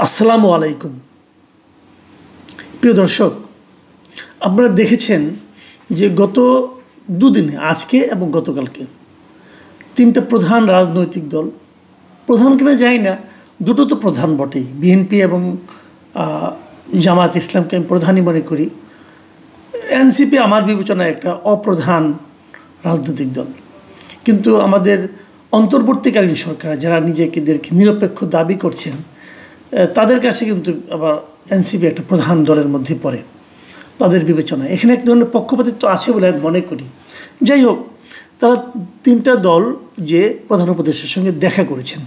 আসসালামু আলাইকুম। প্রিয় দর্শক, আপনারা দেখেছেন যে গত দুদিনে, আজকে এবং গতকালকে, তিনটা প্রধান রাজনৈতিক দল, প্রধান কিনা জানি না, দুটো তো প্রধান বটেই, বিএনপি এবং জামাত ইসলামকে আমি প্রধানই মনে করি। এনসিপি আমার বিবেচনায় একটা অপ্রধান রাজনৈতিক দল, কিন্তু আমাদের অন্তর্বর্তীকালীন সরকার যারা নিজেদেরকে নিরপেক্ষ দাবি করছেন তাদের কাছে কিন্তু আবার এনসিপি একটা প্রধান দলের মধ্যে পড়ে তাদের বিবেচনায়। এখানে এক ধরনের পক্ষপাতিত্ব আছে বলে আমি মনে করি। যাই হোক, তারা তিনটা দল যে প্রধান উপদেষ্টার সঙ্গে দেখা করেছেন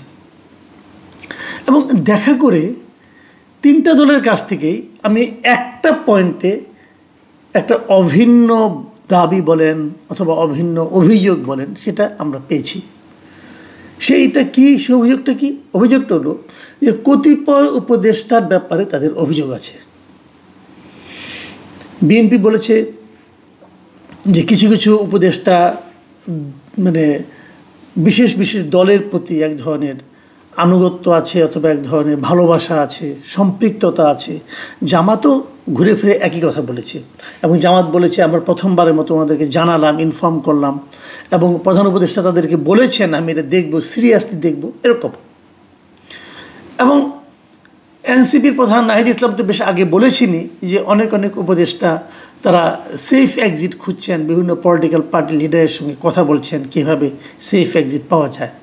এবং দেখা করে তিনটা দলের কাছ থেকেই আমি একটা পয়েন্টে একটা অভিন্ন দাবি বলেন অথবা অভিন্ন অভিযোগ বলেন, সেটা আমরা পেয়েছি। সেইটা কি, সে অভিযোগটা কি? অভিযোগটা হলো যে কতিপয় উপদেষ্টার ব্যাপারে তাদের অভিযোগ আছে। বিএনপি বলেছে যে কিছু কিছু উপদেষ্টা বিশেষ বিশেষ দলের প্রতি এক ধরনের আনুগত্য আছে অথবা এক ধরনের ভালোবাসা আছে, সম্পৃক্ততা আছে। জামাতও ঘুরে ফিরে একই কথা বলেছে এবং জামাত বলেছে আমরা প্রথমবারের মতো ওনাদেরকে জানালাম, ইনফর্ম করলাম এবং প্রধান উপদেষ্টা তাদেরকে বলেছেন আমি এটা দেখব, সিরিয়াসলি দেখব, এরকম। এবং এনসিপির প্রধান নাহিদ ইসলাম তো বেশ আগে বলেছিনি যে অনেক অনেক উপদেষ্টা তারা সেফ এক্সিট খুঁজছেন, বিভিন্ন পলিটিক্যাল পার্টি লিডারের সঙ্গে কথা বলছেন কীভাবে সেফ এক্সিট পাওয়া যায়।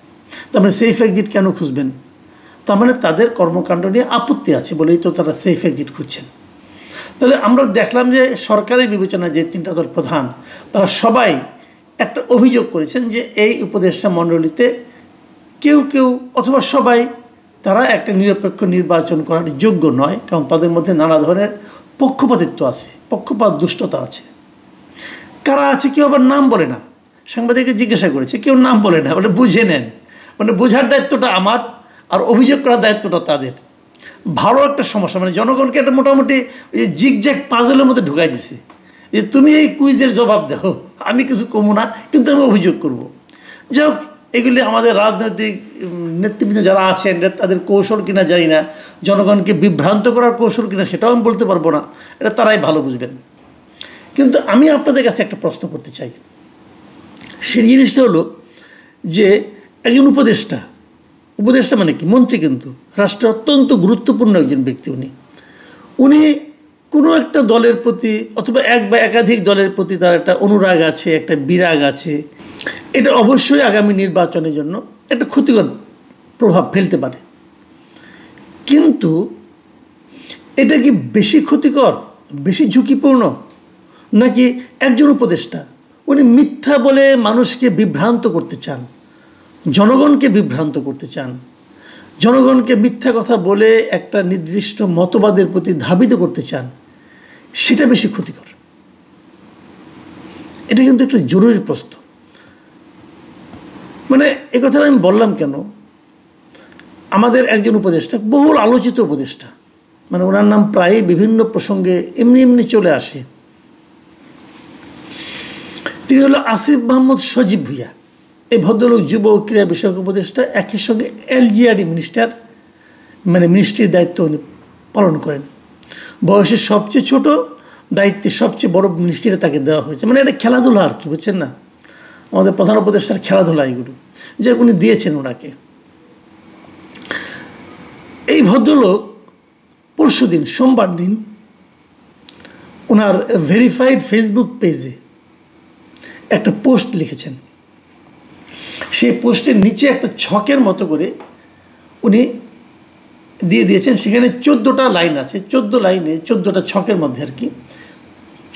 তার মানে সেফ এক্সিট কেন খুঁজবেন? তার মানে তাদের কর্মকাণ্ড নিয়ে আপত্তি আছে বলেই তো তারা সেফ এক্সিট খুঁজছেন। তাহলে আমরা দেখলাম যে সরকারের বিবেচনায় যে তিনটা দল প্রধান, তারা সবাই একটা অভিযোগ করেছেন যে এই উপদেষ্টা মণ্ডলীতে কেউ কেউ অথবা সবাই তারা একটা নিরপেক্ষ নির্বাচন করার যোগ্য নয়, কারণ তাদের মধ্যে নানা ধরনের পক্ষপাতিত্ব আছে, পক্ষপাত দুষ্টতা আছে। কারা আছে কেউ আবার নাম বলে না। সাংবাদিককে জিজ্ঞাসা করেছে, কেউ নাম বলে না, বলে বুঝে নেন। বোঝার দায়িত্বটা আমার আর অভিযোগ করার দায়িত্বটা তাদের। ভালো একটা সমস্যা, জনগণকে একটা মোটামুটি জিগজ্যাগ পাজলের মধ্যে ঢুকাই দিছে যে তুমি এই কুইজের জবাব দাও, আমি কিছু কমু না, কিন্তু আমি অভিযোগ করব। যাই হোক, এগুলি আমাদের রাজনৈতিক নেতৃবৃন্দ যারা আছেন তাদের কৌশল কিনা জানি না, জনগণকে বিভ্রান্ত করার কৌশল কিনা সেটাও আমি বলতে পারবো না, এটা তারাই ভালো বুঝবেন। কিন্তু আমি আপনাদের কাছে একটা প্রশ্ন করতে চাই। সেই জিনিসটা হলো যে একজন উপদেষ্টা মানে কি? মন্ত্রী, কিন্তু রাষ্ট্রের অত্যন্ত গুরুত্বপূর্ণ একজন ব্যক্তি। উনি কোনো একটা দলের প্রতি অথবা এক বা একাধিক দলের প্রতি তার একটা অনুরাগ আছে, একটা বিরাগ আছে। এটা অবশ্যই আগামী নির্বাচনের জন্য একটা ক্ষতিকর প্রভাব ফেলতে পারে। কিন্তু এটা কি বেশি ক্ষতিকর, বেশি ঝুঁকিপূর্ণ নাকি একজন উপদেষ্টা উনি মিথ্যা বলে মানুষকে বিভ্রান্ত করতে চান, জনগণকে বিভ্রান্ত করতে চান, জনগণকে মিথ্যা কথা বলে একটা নির্দিষ্ট মতবাদের প্রতি ধাবিত করতে চান, সেটা বেশি ক্ষতিকর? এটা কিন্তু একটা জরুরি প্রশ্ন। এ কথাটা আমি বললাম কেন? আমাদের একজন উপদেষ্টা, বহুল আলোচিত উপদেষ্টা, ওনার নাম প্রায় বিভিন্ন প্রসঙ্গে এমনি এমনি চলে আসে। তিনি হলো আসিফ মাহমুদ সজীব ভুঁইয়া। এই ভদ্রলোক যুব ও ক্রীড়া বিষয়ক উপদেষ্টা, একই সঙ্গে এলজিআরডি মিনিস্ট্রির দায়িত্ব উনি পালন করেন। বয়সের সবচেয়ে ছোট, দায়িত্বে সবচেয়ে বড় মিনিস্ট্রিটা তাকে দেওয়া হয়েছে। এটা খেলাধুলা আর কি, বুঝছেন না? আমাদের প্রধান উপদেষ্টার খেলাধুলা এগুলো যে উনি দিয়েছেন ওনাকে। এই ভদ্রলোক পরশুদিন সোমবার দিন ওনার ভেরিফাইড ফেসবুক পেজে একটা পোস্ট লিখেছেন। সেই পোস্টের নিচে একটা ছকের মতো করে উনি দিয়ে দিয়েছেন। সেখানে 14টা লাইন আছে, 14 লাইনে 14টা ছকের মধ্যে আর কি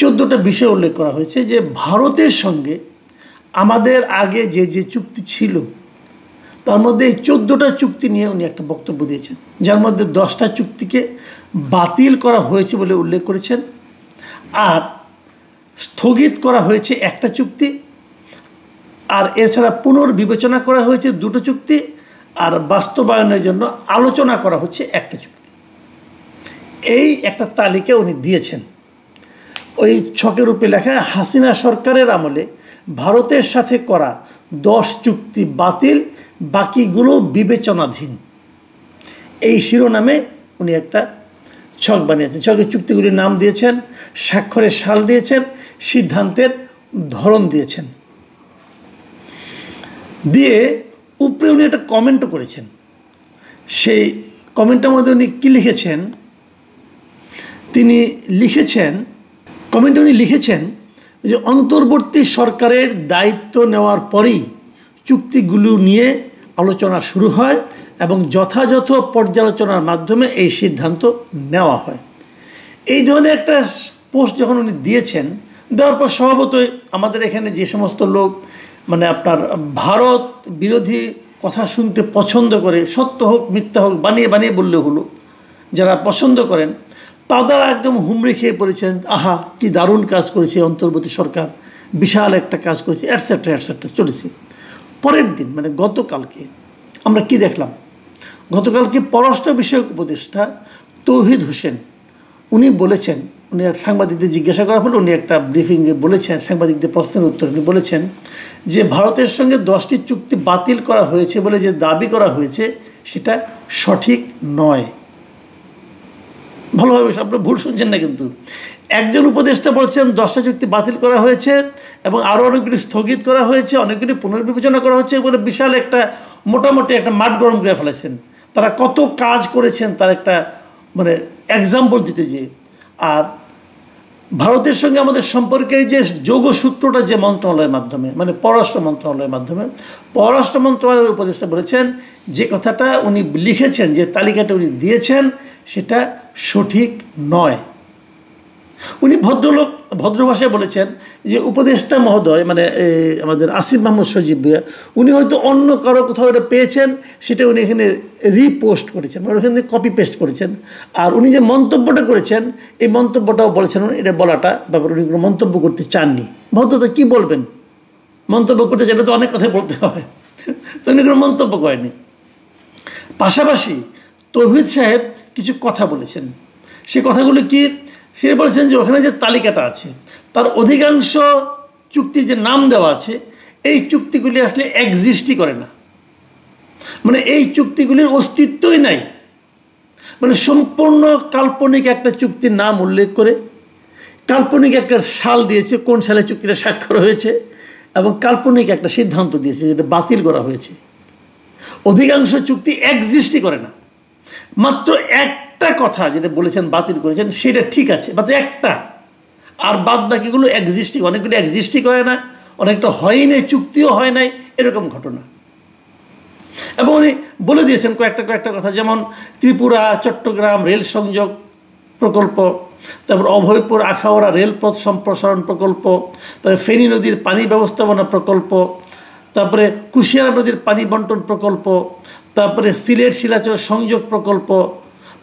14টা বিষয় উল্লেখ করা হয়েছে যে ভারতের সঙ্গে আমাদের আগে যে যে চুক্তি ছিল তার মধ্যে এই 14টা চুক্তি নিয়ে উনি একটা বক্তব্য দিয়েছেন, যার মধ্যে 10টা চুক্তিকে বাতিল করা হয়েছে বলে উল্লেখ করেছেন, আর স্থগিত করা হয়েছে একটা চুক্তি, আর এছাড়া পুনর্বিবেচনা করা হয়েছে 2টো চুক্তি, আর বাস্তবায়নের জন্য আলোচনা করা হচ্ছে একটা চুক্তি। এই একটা তালিকা উনি দিয়েছেন। ওই ছকের উপরে লেখা হাসিনা সরকারের আমলে ভারতের সাথে করা 10 চুক্তি বাতিল, বাকিগুলো বিবেচনাধীন। এই শিরোনামে উনি একটা ছক বানিয়েছেন। ছকের চুক্তিগুলির নাম দিয়েছেন, স্বাক্ষরের সাল দিয়েছেন, সিদ্ধান্তের ধরন দিয়েছেন, দিয়ে উপরে উনি একটা কমেন্টও করেছেন। সেই কমেন্টের মধ্যে উনি কী লিখেছেন, তিনি লিখেছেন, কমেন্টে উনি লিখেছেন যে অন্তর্বর্তী সরকারের দায়িত্ব নেওয়ার পরেই চুক্তিগুলো নিয়ে আলোচনা শুরু হয় এবং যথাযথ পর্যালোচনার মাধ্যমে এই সিদ্ধান্ত নেওয়া হয়। এই ধরনের একটা পোস্ট যখন উনি দিয়েছেন, দেওয়ার পর স্বভাবতই আমাদের এখানে যে সমস্ত লোক মানে আপনার ভারত বিরোধী কথা শুনতে পছন্দ করে, সত্য হোক মিথ্যা হোক বানিয়ে বানিয়ে বললে হলো, যারা পছন্দ করেন তারা একদম হুমড়ি খেয়ে পড়েছেন, আহা কি দারুণ কাজ করেছে অন্তর্বর্তী সরকার, বিশাল একটা কাজ করেছে, অ্যাটসেট্রা অ্যাটসেট্রা চলেছে। পরের দিন মানে গতকালকে আমরা কি দেখলাম, গতকালকে পররাষ্ট্র বিষয়ক উপদেষ্টা তৌহিদ হোসেন উনি বলেছেন, উনি সাংবাদিকদের জিজ্ঞাসা করার ফলে উনি একটা ব্রিফিংয়ে বলেছেন, সাংবাদিকদের প্রশ্নের উত্তরে উনি বলেছেন যে ভারতের সঙ্গে 10টি চুক্তি বাতিল করা হয়েছে বলে যে দাবি করা হয়েছে সেটা সঠিক নয়। ভালোভাবে আপনারা ভুল শুনছেন না, কিন্তু একজন উপদেষ্টা বলছেন 10টা চুক্তি বাতিল করা হয়েছে এবং আরও অনেকগুলি স্থগিত করা হয়েছে, অনেকগুলি পুনর্বিবেচনা করা হচ্ছে বলে বিশাল একটা মোটামুটি একটা মাঠ গরম করে ফেলেছেন। তারা কত কাজ করেছেন তার একটা মানে এক্সাম্পল দিতে যে। আর ভারতের সঙ্গে আমাদের সম্পর্কের যে যোগসূত্রটা যে মন্ত্রণালয়ের মাধ্যমে মানে পররাষ্ট্র মন্ত্রণালয়ের মাধ্যমে, পররাষ্ট্র মন্ত্রণালয়ের উপদেষ্টা বলেছেন যে কথাটা উনি লিখেছেন, যে তালিকাটা উনি দিয়েছেন সেটা সঠিক নয়। উনি ভদ্রলোক ভদ্র ভাষায় বলেছেন যে উপদেষ্টা মহোদয় মানে আমাদের আসিফ মাহমুদ সজীব ভাইয়া উনি হয়তো অন্য কারো কোথাও এটা পেয়েছেন, সেটা উনি এখানে রিপোস্ট করেছেন, মানে ওখান থেকে কপি পেস্ট করেছেন। আর উনি যে মন্তব্যটা করেছেন এই মন্তব্যটাও বলেছেন এটা বলাটা ব্যাপারে উনি কোনো মন্তব্য করতে চাননি। ভদ্রতা কী বলবেন, মন্তব্য করতে চাইলে তো অনেক কথাই বলতে হয়, তো উনি কোনো মন্তব্য করেনি। পাশাপাশি তৌহিদ সাহেব কিছু কথা বলেছেন, সে কথাগুলো কি, সে বলেছেন যে ওখানে যে তালিকাটা আছে তার অধিকাংশ চুক্তির যে নাম দেওয়া আছে এই চুক্তিগুলি আসলে এক্সিস্টই করে না, মানে এই চুক্তিগুলির অস্তিত্বই নাই। মানে সম্পূর্ণ কাল্পনিক একটা চুক্তির নাম উল্লেখ করে কাল্পনিক একটা সাল দিয়েছে, কোন সালে চুক্তিটা স্বাক্ষর হয়েছে, এবং কাল্পনিক একটা সিদ্ধান্ত দিয়েছে যেটা বাতিল করা হয়েছে। অধিকাংশ চুক্তি এক্সিস্টই করে না। মাত্র একটা কথা যেটা বলেছেন বাতিল করেছেন সেটা ঠিক আছে, মাত্র একটা, আর বাদ বাকিগুলো এক্সিস্টই, অনেকগুলো এক্সিস্টই করে না, অনেকটা হয় নাই, চুক্তিও হয় নাই, এরকম ঘটনা। এবং উনি বলে দিয়েছেন কয়েকটা কথা, যেমন ত্রিপুরা চট্টগ্রাম রেল সংযোগ প্রকল্প, তারপর অভয়পুর আখাউড়া রেলপথ সম্প্রসারণ প্রকল্প, তারপরে ফেনী নদীর পানি ব্যবস্থাপনা প্রকল্প, তারপরে কুশিয়ারা নদীর পানি বন্টন প্রকল্প, তারপরে সিলেট শিলাচর সংযোগ প্রকল্প,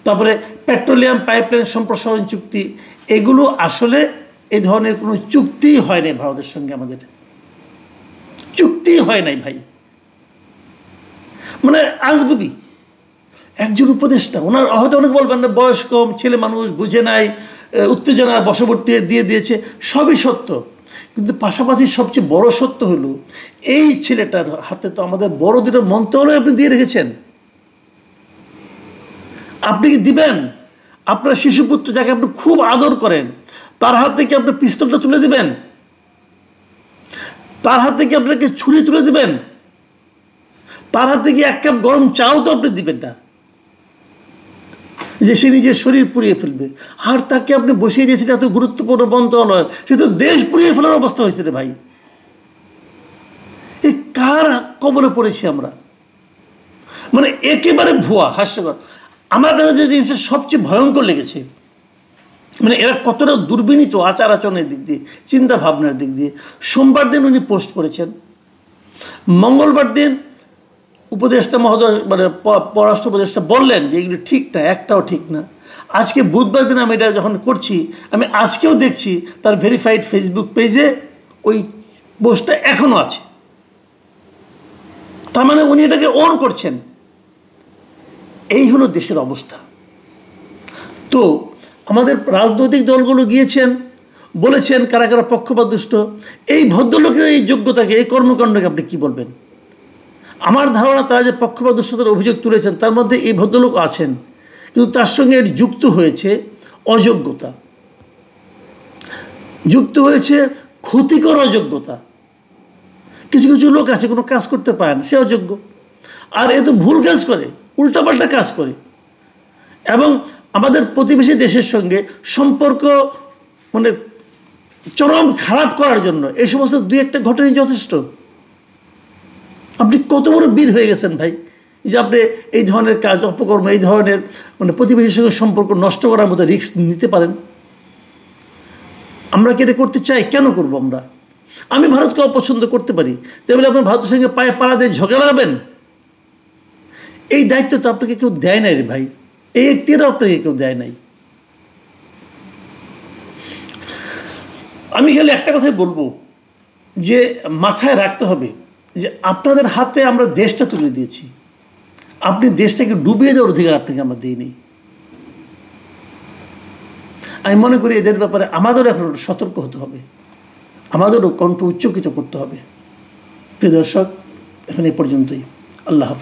তারপরে পেট্রোলিয়াম পাইপলাইন সম্প্রসারণ চুক্তি। এগুলো আসলে এই ধরনের কোনো চুক্তিই হয় নাই ভারতের সঙ্গে, আমাদের চুক্তিই হয় নাই ভাই। মানে আজগুবি একজন উপদেষ্টা, ওনার হয়তো অনেক বলবেন না বয়স কম, ছেলে মানুষ, বুঝে নাই, উত্তেজনার বশবর্তী দিয়ে দিয়েছে, সবই সত্য। কিন্তু পাশাপাশি সবচেয়ে বড় সত্য হলো এই ছেলেটার হাতে তো আমাদের বড় দুটো মন্ত্রণালয় আপনি দিয়ে রেখেছেন। আপনি কি দিবেন আপনার শিশুপুত্র যাকে আপনি খুব আদর করেন তার হাত থেকে আপনি পিস্তলটা তুলে দিবেন? তার হাত থেকে আপনাকে ছুরি তুলে দিবেন? তার হাত থেকে এক কাপ গরম চাও তো আপনি দিবেন না, যে সে নিজের শরীর পুড়িয়ে ফেলবে। আর তাকে আপনি বসিয়ে দিয়েছেন এত গুরুত্বপূর্ণ মন্ত্রণালয়, সে তো দেশ পুড়িয়ে ফেলার অবস্থা হয়েছে রে ভাই। এই কার কবলে পড়েছি আমরা? মানে একেবারে ভুয়া, হাস্যকর। আমার কাছে যে জিনিসটা সবচেয়ে ভয়ঙ্কর লেগেছে, মানে এরা কতটা দুর্বিনীত আচার আচরণের দিক দিয়ে, চিন্তা ভাবনার দিক দিয়ে। সোমবার দিন উনি পোস্ট করেছেন, মঙ্গলবার দিন উপদেষ্টা মহোদয় মানে পররাষ্ট্র উপদেষ্টা বললেন যে এগুলো ঠিক না, একটাও ঠিক না। আজকে বুধবার দিন আমি এটা যখন করছি, আমি আজকেও দেখছি তার ভেরিফাইড ফেসবুক পেজে ওই পোস্টটা এখনও আছে। তার মানে উনি এটাকে অন করছেন। এই হলো দেশের অবস্থা। তো আমাদের রাজনৈতিক দলগুলো গিয়েছেন, বলেছেন কারা কারা পক্ষপাতদুষ্ট। এই ভদ্রলোকের এই যোগ্যতাকে, এই কর্মকাণ্ডকে আপনি কী বলবেন? আমার ধারণা তারা যে পক্ষপাতদুষ্টতার অভিযোগ তুলেছেন তার মধ্যে এই ভদ্রলোক আছেন, কিন্তু তার সঙ্গে যুক্ত হয়েছে অযোগ্যতা, যুক্ত হয়েছে ক্ষতিকর অযোগ্যতা। কিছু কিছু লোক আছে কোনো কাজ করতে পারে না, সে অযোগ্য। আর এ তো ভুল কাজ করে, উল্টাপাল্টা কাজ করে, এবং আমাদের প্রতিবেশী দেশের সঙ্গে সম্পর্ক মানে চরম খারাপ করার জন্য এই সমস্ত দুই একটা ঘটনাই যথেষ্ট। আপনি কত বড় বীর হয়ে গেছেন ভাই, যে আপনি এই ধরনের কাজ, অপকর্ম, এই ধরনের মানে প্রতিবেশীর সঙ্গে সম্পর্ক নষ্ট করার মতো রিস্ক নিতে পারেন। আমরা কি এটা করতে চাই? কেন করব আমরা? আমি ভারতকে অপছন্দ করতে পারি, তাহলে আপনার ভারতের সঙ্গে পায়ে পাড়া দিয়ে ঝগড়া লাগাবেন? এই দায়িত্ব তো আপনাকে কেউ দেয় নাই রে ভাই, এই এখতিয়ারও আপনাকে কেউ দেয় নাই। আমি খালি একটা কথাই বলবো, যে মাথায় রাখতে হবে যে আপনাদের হাতে আমরা দেশটা তুলে দিয়েছি, আপনি দেশটাকে ডুবিয়ে দেওয়ার অধিকার আপনাকে আমরা দিইনি। আমি মনে করি এদের ব্যাপারে আমাদেরও এখন সতর্ক হতে হবে, আমাদেরও কণ্ঠ উচ্চকিত করতে হবে। প্রিয় দর্শক, এখন এই পর্যন্তই। আল্লাহ হাফেজ।